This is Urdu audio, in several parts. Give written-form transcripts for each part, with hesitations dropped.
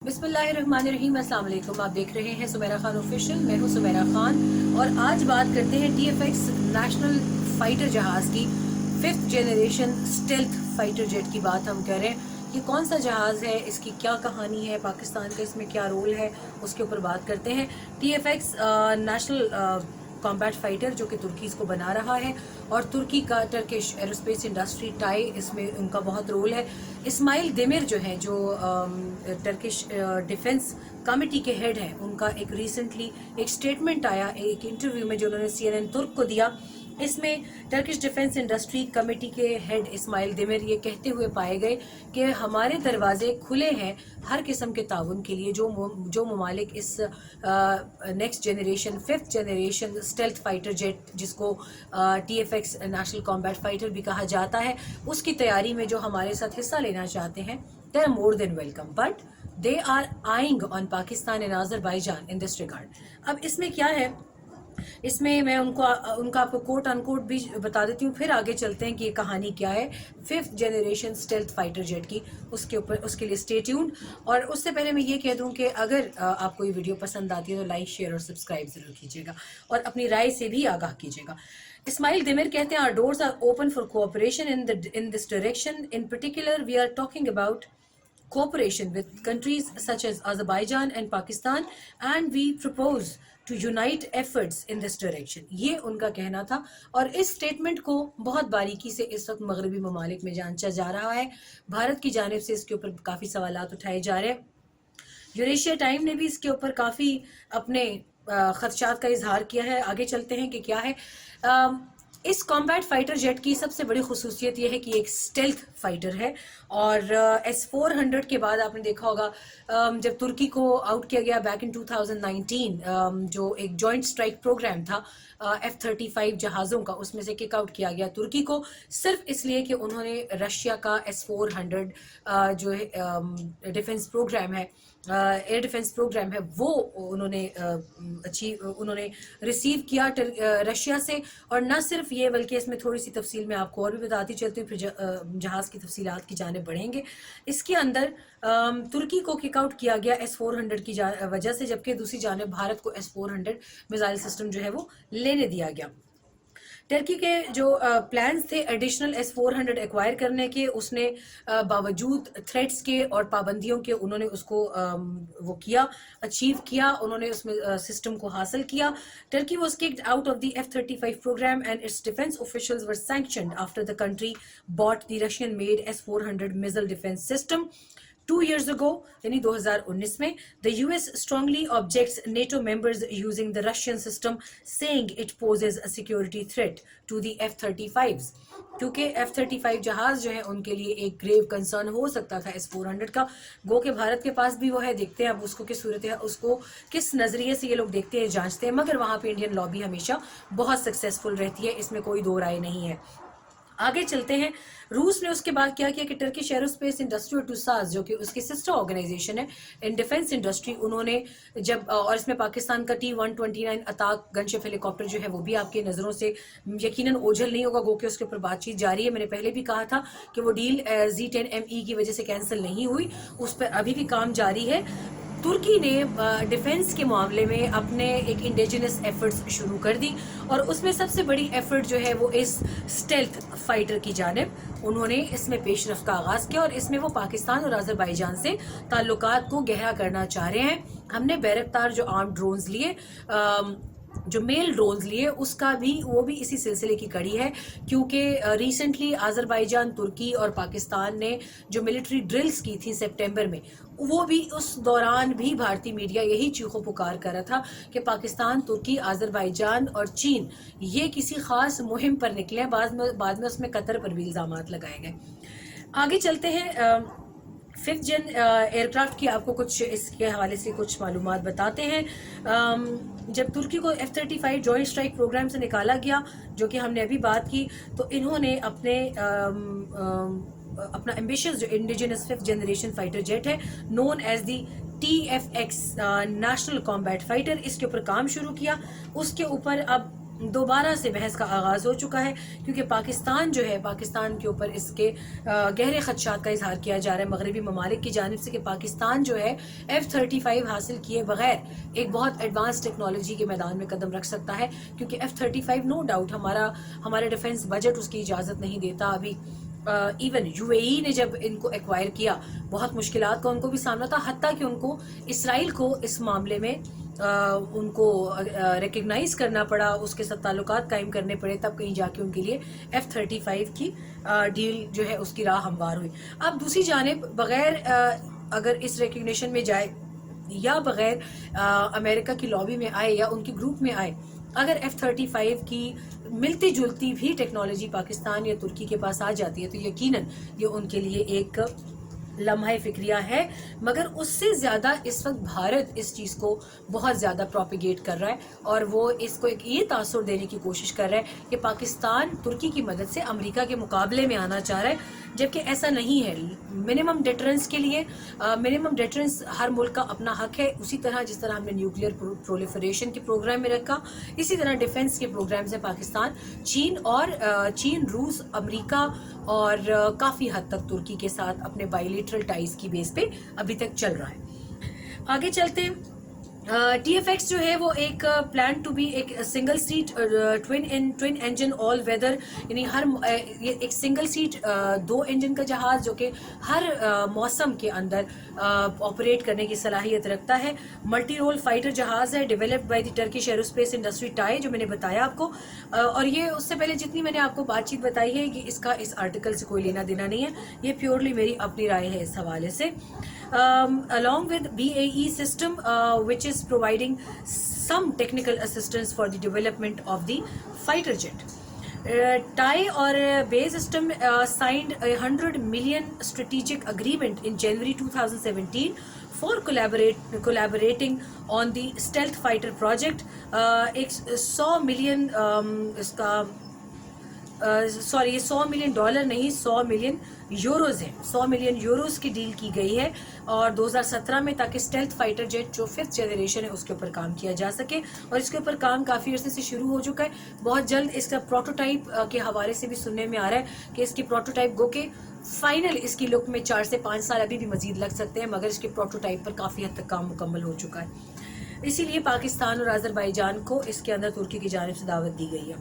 بسم اللہ الرحمن الرحیم، السلام علیکم۔ آپ دیکھ رہے ہیں سمیرہ خان آفیشیل، میں ہوں سمیرہ خان، اور آج بات کرتے ہیں T F X national fighter جہاز کی 5th generation stealth fighter jet کی بات ہم کر رہے ہیں۔ یہ کون سا جہاز ہے، اس کی کیا کہانی ہے، پاکستان کا اس میں کیا رول ہے، اس کے اوپر بات کرتے ہیں۔ T F X national combat fighter جو کہ ترکی اس کو بنا رہا ہے، اور ترکی کا ٹرکش ایروسپیس انڈسٹری ٹائی اس میں ان کا بہت رول ہے۔ اسماعیل دیمر جو ہیں، جو ٹرکش ڈیفنس کمیٹی کے ہیڈ ہیں، ان کا ایک ریسنٹلی ایک سٹیٹمنٹ آیا ایک انٹرویو میں جو انہوں نے CNN ترک کو دیا۔ اس میں ٹرکش ڈیفنس انڈسٹری کمیٹی کے ہیڈ اسماعیل دیمر یہ کہتے ہوئے پائے گئے کہ ہمارے دروازے کھلے ہیں ہر قسم کے تعاون کے لیے۔ جو ممالک اس next generation 5th generation stealth fighter jet, جس کو T F X national combat fighter بھی کہا جاتا ہے، اس کی تیاری میں جو ہمارے ساتھ حصہ لینا چاہتے ہیں، they are more than welcome, but they are eyeing on Pakistan and Azerbaijan in this regard۔ اب اس میں کیا ہے، اس میں میں ان کا آپ کو کوٹ ان کوٹ بھی بتا دیتی ہوں، پھر آگے چلتے ہیں کہ یہ کہانی کیا ہے 5th generation stealth fighter jet کی، اس کے لیے اسٹے ٹیونڈ۔ اور اس سے پہلے میں یہ کہہ دوں کہ اگر آپ کو یہ ویڈیو پسند آتی ہے تو لائک، شیئر اور سبسکرائب ضرور کیجیے گا، اور اپنی رائے سے بھی آگاہ کیجیے گا۔ اسماعیل دیمر کہتے ہیں our doors are open for cooperation in this direction. In particular, we are talking about cooperation with countries such as Azerbaijan and Pakistan, and we propose to unite efforts in this direction۔ یہ ان کا کہنا تھا، اور اس سٹیٹمنٹ کو بہت باریکی سے اس وقت مغربی ممالک میں جانچا جا رہا ہے۔ بھارت کی جانب سے اس کے اوپر کافی سوالات اٹھائے جا رہے ہیں۔ یوریشیا ٹائم نے بھی اس کے اوپر کافی اپنے خدشات کا اظہار کیا ہے۔ آگے چلتے ہیں کہ کیا ہے۔ اس کمبیٹ فائٹر جیٹ کی سب سے بڑی خصوصیت یہ ہے کہ ایک اسٹیلتھ فائٹر ہے، اور S-400 کے بعد آپ نے دیکھا ہوگا جب ترکی کو آؤٹ کیا گیا بیک ان 2019، جو ایک جوائنٹ اسٹرائک پروگرام تھا F-35 جہازوں کا، اس میں سے کک آؤٹ کیا گیا ترکی کو، صرف اس لیے کہ انہوں نے رشیا کا S-400 جو ہے ڈیفنس پروگرام ہے، ایئر ڈیفنس پروگرام ہے، وہ انہوں نے ریسیو کیا رشیا سے۔ اور نہ صرف یہ بلکہ اس میں تھوڑی سی تفصیل میں آپ کو اور بھی بتاتی چلتی ہوں، پھر جہاز کی تفصیلات کی جانب بڑھیں گے۔ اس کے اندر ترکی کو کک آؤٹ کیا گیا S-400 کی وجہ سے، جبکہ دوسری جانب بھارت کو S-400 میزائل سسٹم جو ہے وہ لینے دیا گیا۔ ٹرکی کے جو پلانز تھے ایڈیشنل S-400 ایکوائر کرنے کے، اس نے باوجود تھریٹس کے اور پابندیوں کے انہوں نے اس کو وہ کیا، اچیو کیا، انہوں نے اس میں سسٹم کو حاصل کیا۔ Turkey was kicked out of the F-35 program and its defense officials were sanctioned after the country bought the Russian made S-400 missile defense system 2 years ago، یعنی 2019 میں۔ The US strongly objects NATO members using the Russian system, saying it poses a security threat to the F-35s، کیونکہ F-35 جہاز جو ہے ان کے لیے ایک گریو کنسرن ہو سکتا تھا S-400 کا، گو کہ بھارت کے پاس بھی وہ ہے۔ دیکھتے ہیں اب اس کو کس صورت ہے، اس کو کس نظریے سے یہ لوگ دیکھتے ہیں، جانچتے ہیں، مگر وہاں پہ انڈین لابی ہمیشہ بہت سکسیسفل رہتی ہے، اس میں کوئی دو رائے نہیں ہے۔ آگے چلتے ہیں۔ روس نے اس کے بعد کیا کیا کہ ٹرکش ایروسپیس انڈسٹری ٹوساز، جو کہ اس کی سسٹر آرگنائزیشن ہے ان ڈیفنس انڈسٹری، انہوں نے جب اور اس میں پاکستان کا T-129 اتاک گن شپ ہیلی کاپٹر جو ہے وہ بھی آپ کی نظروں سے یقیناً اوجھل نہیں ہوگا، گو کہ اس کے اوپر بات چیت جاری ہے۔ میں نے پہلے بھی کہا تھا کہ وہ ڈیل Z-10ME کی وجہ سے کینسل نہیں ہوئی، اس پر ابھی بھی کام جاری ہے۔ ترکی نے ڈیفنس کے معاملے میں اپنے ایک انڈیجنس ایفرٹس شروع کر دی، اور اس میں سب سے بڑی ایفرٹ جو ہے وہ اس اسٹیلتھ فائٹر کی جانب انہوں نے اس میں پیش رفت کا آغاز کیا، اور اس میں وہ پاکستان اور آذربائیجان سے تعلقات کو گہرا کرنا چاہ رہے ہیں۔ ہم نے بیرکتار جو آرم ڈرونز لیے، جو میل ڈرونز لیے، اس کا بھی وہ بھی اسی سلسلے کی کڑی ہے، کیونکہ ریسنٹلی آذربائیجان، ترکی اور پاکستان نے جو ملٹری ڈرلز کی تھی سپٹمبر میں، وہ بھی اس دوران بھی بھارتی میڈیا یہی چیخو پکار کر رہا تھا کہ پاکستان، ترکی، آذربائیجان اور چین یہ کسی خاص مہم پر نکلے ہیں۔ بعد میں اس میں قطر پر بھی الزامات لگائے گئے۔ آگے چلتے ہیں۔ 5th جن ایئر کرافٹ کی آپ کو کچھ اس کے حوالے سے کچھ معلومات بتاتے ہیں۔ جب ترکی کو F-35 جوائنٹ اسٹرائک پروگرام سے نکالا گیا، جو کہ ہم نے ابھی بات کی، تو انہوں نے اپنا ایمبیشنز جو indigenous 5th generation fighter jet ہے، known as the TFX national combat fighter, اس کے اوپر کام شروع کیا۔ اس کے اوپر اب دوبارہ سے بحث کا آغاز ہو چکا ہے، کیونکہ پاکستان جو ہے، پاکستان کے اوپر اس کے گہرے خدشات کا اظہار کیا جا رہا ہے مغربی ممالک کی جانب سے کہ پاکستان جو ہے F-35 حاصل کیے بغیر ایک بہت ایڈوانس ٹیکنالوجی کے میدان میں قدم رکھ سکتا ہے، کیونکہ F-35 نو ڈاؤٹ ہمارا ڈیفنس بجٹ اس کی اجازت نہیں دیتا ابھی. ایون یو اے ای نے جب ان کو ایکوائر کیا بہت مشکلات کا ان کو بھی سامنا تھا، حتیٰ کہ ان کو اسرائیل کو اس معاملے میں ان کو ریکگنائز کرنا پڑا، اس کے ساتھ تعلقات قائم کرنے پڑے، تب کہیں جا کے ان کے لیے F-35 کی ڈیل جو ہے اس کی راہ ہموار ہوئی. اب دوسری جانب بغیر اگر اس ریکگنیشن میں جائے یا بغیر امریکہ کی لابی میں آئے یا ان کی گروپ میں آئے، اگر F-35 کی ملتی جلتی بھی ٹیکنالوجی پاکستان یا ترکی کے پاس آ جاتی ہے تو یقیناً یہ ان کے لیے ایک لمحہ فکریہ ہے. مگر اس سے زیادہ اس وقت بھارت اس چیز کو بہت زیادہ پروپیگیٹ کر رہا ہے اور وہ اس کو ایک یہ تاثر دینے کی کوشش کر رہا ہے کہ پاکستان ترکی کی مدد سے امریکہ کے مقابلے میں آنا چاہ رہا ہے، جبکہ ایسا نہیں ہے. منیمم ڈیٹرنس کے لیے منیمم ڈیٹرنس ہر ملک کا اپنا حق ہے، اسی طرح جس طرح ہم نے نیوکلیئر پرولیفریشن کے پروگرام میں رکھا، اسی طرح ڈیفنس کے پروگرام سے پاکستان چین، روس، امریکہ اور کافی حد تک ترکی کے ساتھ اپنے بائیلیٹرل ٹائز کی بیس پہ ابھی تک چل رہا ہے. آگے چلتے ہیں. ٹی ایف ایکس جو ہے وہ ایک پلان ٹو بی ایک سنگل سیٹ ٹوین انجن آل ویدر، یعنی ایک سنگل سیٹ 2 انجن کا جہاز جو کہ ہر موسم کے اندر آپریٹ کرنے کی صلاحیت رکھتا ہے. ملٹی رول فائٹر جہاز ہے، developed by the Turkish aerospace industry tie, جو میں نے بتایا آپ کو. اور یہ اس سے پہلے جتنی میں نے آپ کو بات چیت بتائی ہے کہ اس کا اس آرٹیکل سے کوئی لینا دینا نہیں ہے، یہ پیورلی میری اپنی رائے ہے اس حوالے سے. along with BAE system which is providing some technical assistance for the development of the fighter jet. TIE or BAE system signed a $100 million strategic agreement in January 2017 for collaborating on the stealth fighter project. ایک 100 ملین اس کا سوری یہ $100 ملین نہیں 100 ملین یوروز ہیں، 100 ملین یوروز کی ڈیل کی گئی ہے اور 2017 میں، تاکہ اسٹیلتھ فائٹر جیٹ جو 5th جنریشن ہے اس کے اوپر کام کیا جا سکے. اور اس کے اوپر کام کافی عرصے سے شروع ہو چکا ہے. بہت جلد اس کا پروٹوٹائپ کے حوالے سے بھی سننے میں آ رہا ہے کہ اس کی پروٹوٹائپ گو کہ فائنل اس کی لک میں 4 سے 5 سال ابھی بھی مزید لگ سکتے ہیں، مگر اس کے پروٹوٹائپ پر کافی حد تک کام مکمل ہو چکا ہے. اسی لیے پاکستان اور آذربائیجان کو اس کے اندر ترکی کی جانب سے دعوت دی گئی ہے.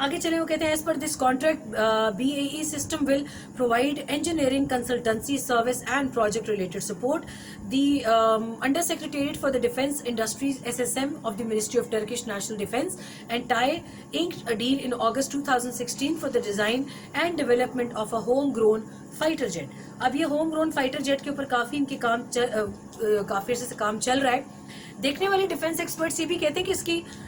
آگے چلے وہ کہتے ہیں as per this contract BAE system will provide engineering consultancy service and project related support. The under secretariat for the defence industries SSM of the ministry of Turkish national defence and tie inked a deal in August 2016 for the design and development of a homegrown fighter jet. اب یہ ہوم گرون فائٹر جیٹ کے اوپر کافی ان کے کافی عرصے سے کام چل رہا ہے. دیکھنے والے ڈیفینس ایکسپرٹس یہ بھی کہتے ہیں کہ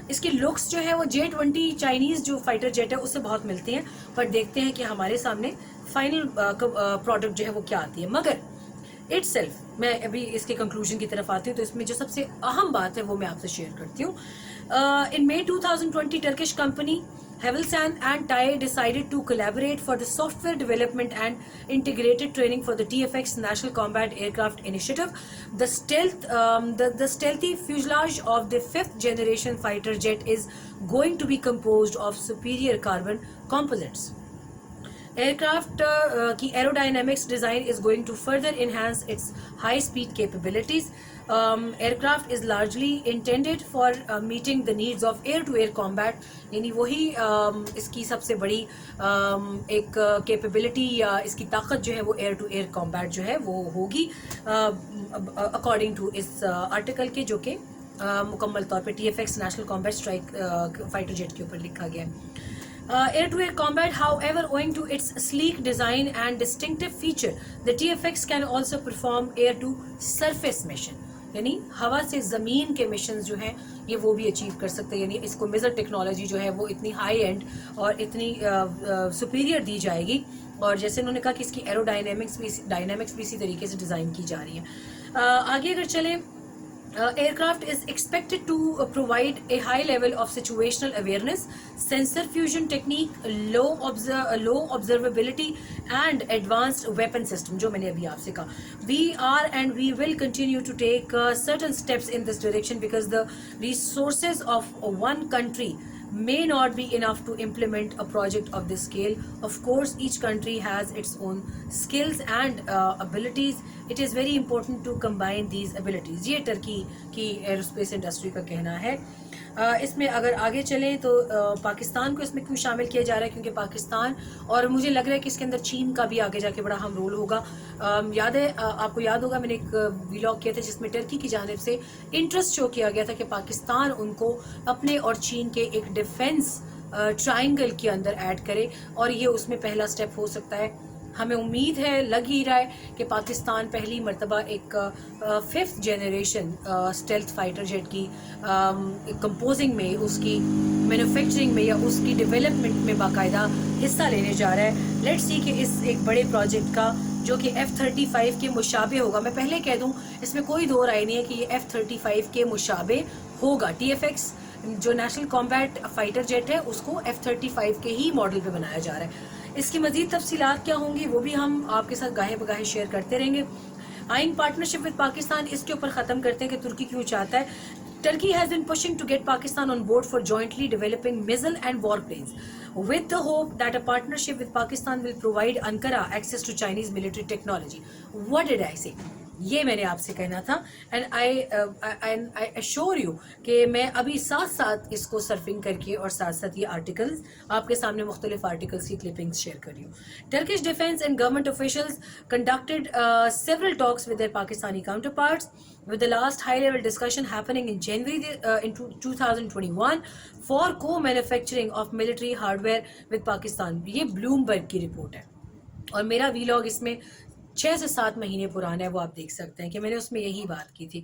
اس کی لکس جو ہے وہ J-20 چائنیز جو فائٹر جیٹ ہے اس سے بہت ملتی ہیں، پر دیکھتے ہیں کہ ہمارے سامنے فائنل پروڈکٹ جو ہے وہ کیا آتی ہے. مگر اٹ سیلف میں ابھی اس کے کنکلوژن کی طرف آتی ہوں تو اس میں جو سب سے اہم بات ہے وہ میں آپ سے شیئر کرتی ہوں. In May 2020 Turkish company Havelsan and TIE decided to collaborate for the software development and integrated training for the TFX National Combat Aircraft Initiative. The stealthy fuselage of the 5th generation fighter jet is going to be composed of superior carbon composites. Aircraft کی aerodynamics design is going to further enhance its high speed capabilities. Aircraft is largely intended for meeting the needs of air-to-air combat. یعنی وہی اس کی سب سے بڑی ایک کیپیبلٹی یا اس کی طاقت جو ہے وہ ایئر ٹو ایئر کمبیٹ جو ہے وہ ہوگی اکارڈنگ ٹو اس آرٹیکل کے، جو کہ مکمل طور پہ TFX national combat strike fighter jet کے اوپر لکھا گیا ہے. Air-to-air combat, however, owing to its sleek design and distinctive feature, the TFX can also perform air-to-surface mission. یعنی ہوا سے زمین کے مشنز جو ہیں یہ وہ بھی اچیو کر سکتے ہیں. یعنی اس کو میزر ٹیکنالوجی جو ہے وہ اتنی ہائی اینڈ اور اتنی سپیریئر دی جائے گی، اور جیسے انہوں نے کہا کہ اس کی ایرو ڈائنامکس بھی اسی طریقے سے ڈیزائن کی جا رہی ہیں. آگے اگر چلیں، aircraft is expected to provide a high level of situational awareness, sensor fusion technique, low observability and advanced weapon system. جو میں نے ابھی آپ سے کہا we are and we will continue to take certain steps in this direction because the resources of one country may not be enough to implement a project of this scale. Of course, each country has its own skills and abilities. It is very important to combine these abilities. یہ ٹرکی کی ایروسپیس انڈسٹری کا کہنا ہے. اس میں اگر آگے چلیں تو پاکستان کو اس میں کیوں شامل کیا جا رہا ہے؟ کیونکہ پاکستان، اور مجھے لگ رہا ہے کہ اس کے اندر چین کا بھی آگے جا کے بڑا اہم رول ہوگا. یاد ہے، آپ کو یاد ہوگا میں نے ایک ویلاگ کیا تھا جس میں ٹرکی کی جانب سے انٹرسٹ شو کیا گیا تھا کہ پاکستان ان کو اپنے اور چین کے ایک ڈیفنس ٹرائنگل کے اندر ایڈ کرے، اور یہ اس میں پہلا سٹیپ ہو سکتا ہے. ہمیں امید ہے، لگ ہی رہا ہے کہ پاکستان پہلی مرتبہ ایک 5th generation stealth fighter jet کی کمپوزنگ میں، اس کی مینوفیکچرنگ میں یا اس کی ڈیولپمنٹ میں باقاعدہ حصہ لینے جا رہا ہے. لیٹس سی کہ اس ایک بڑے پروجیکٹ کا جو کہ F-35 کے مشابہ ہوگا، میں پہلے کہہ دوں اس میں کوئی دو رائے نہیں ہے کہ یہ F-35 کے مشابہ ہوگا. TFX جو نیشنل کامبیٹ فائٹر جیٹ ہے اس کو F-35 کے ہی ماڈل پہ بنایا جا رہا ہے. اس کی مزید تفصیلات کیا ہوں گی وہ بھی ہم آپ کے ساتھ گاہے بگاہے شیئر کرتے رہیں گے. آئنگ پارٹنرشپ ود پاکستان، اس کے اوپر ختم کرتے ہیں کہ ترکی کیوں چاہتا ہے. Turkey has been pushing to get Pakistan on board for jointly developing missile and warplanes, with the hope that a partnership with Pakistan will provide Ankara access to Chinese military technology. What did I say? یہ میں نے آپ سے کہنا تھا. اینڈ آئی ایشور یو کہ میں ابھی ساتھ ساتھ اس کو سرفنگ کر کے اور ساتھ ساتھ یہ آرٹیکلز آپ کے سامنے مختلف آرٹیکلس کی کلپنگز شیئر کر رہی ہوں. Turkish defense and government officials conducted several talks with their Pakistani counterparts, with the last high-level discussion happening in January in 2021 for co-manufacturing of military hardware with Pakistan. یہ بلومبرگ کی رپورٹ ہے اور میرا ویلاگ اس میں 6 سے 7 مہینے پرانا ہے، وہ آپ دیکھ سکتے ہیں کہ میں نے اس میں یہی بات کی تھی.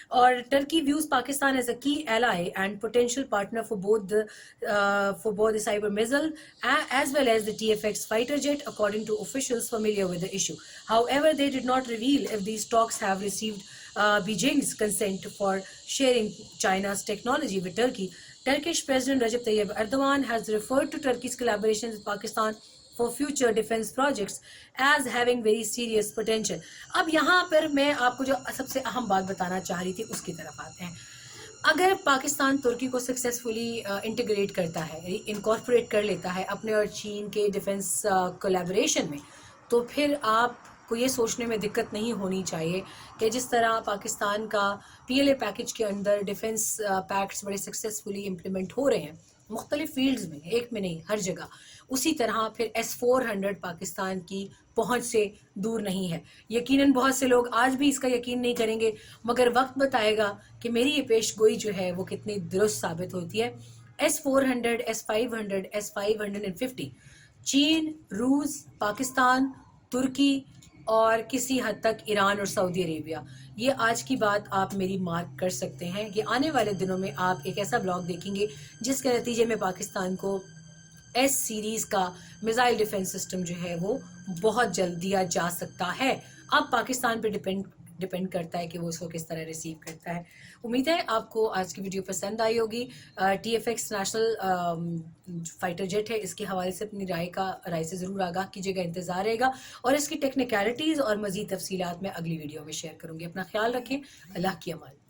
اور Turkey views Pakistan as a key ally and potential partner for both the cyber missile as well as the TFX fighter jet, according to officials familiar with the issue. However, they did not reveal if these talks have received Beijing's consent for sharing China's technology with Turkey. Turkish President Recep Tayyip Erdogan has referred to Turkey's collaboration with Pakistan for future defense projects as having very serious potential. اب یہاں پر میں آپ کو جو سب سے اہم بات بتانا چاہ رہی تھی اس کی طرف آتے ہیں. اگر پاکستان ترکی کو سکسیزفلی انٹیگریٹ کرتا ہے، انکارپوریٹ کر لیتا ہے اپنے اور چین کے ڈیفنس کولیبوریشن میں، تو پھر آپ کو یہ سوچنے میں دقت نہیں ہونی چاہیے کہ جس طرح پاکستان کا PLA پیکج کے اندر ڈیفنس پیکٹس بڑے سکسیزفلی امپلیمنٹ ہو رہے ہیں مختلف فیلڈز میں، ایک میں نہیں ہر جگہ، اسی طرح پھر S-400 پاکستان کی پہنچ سے دور نہیں ہے. یقیناً بہت سے لوگ آج بھی اس کا یقین نہیں کریں گے، مگر وقت بتائے گا کہ میری یہ پیش گوئی جو ہے وہ کتنی درست ثابت ہوتی ہے. S-400 S-500 S-550 چین، روس، پاکستان، ترکی اور کسی حد تک ایران اور سعودی عربیہ، یہ آج کی بات آپ میری مارک کر سکتے ہیں کہ آنے والے دنوں میں آپ ایک ایسا بلاگ دیکھیں گے جس کے نتیجے میں پاکستان کو S سیریز کا میزائل ڈیفنس سسٹم جو ہے وہ بہت جلد دیا جا سکتا ہے. اب پاکستان پہ ڈپینڈ کرتا ہے کہ وہ اس کو کس طرح ریسیو کرتا ہے. امید ہے آپ کو آج کی ویڈیو پسند آئی ہوگی. TFX نیشنل فائٹر جیٹ ہے، اس کے حوالے سے اپنی رائے سے ضرور آگاہ کیجیے گا، انتظار رہے گا، اور اس کی ٹیکنیکلٹیز اور مزید تفصیلات میں اگلی ویڈیو میں شیئر کروں گی. اپنا خیال رکھیں، اللہ کی امان.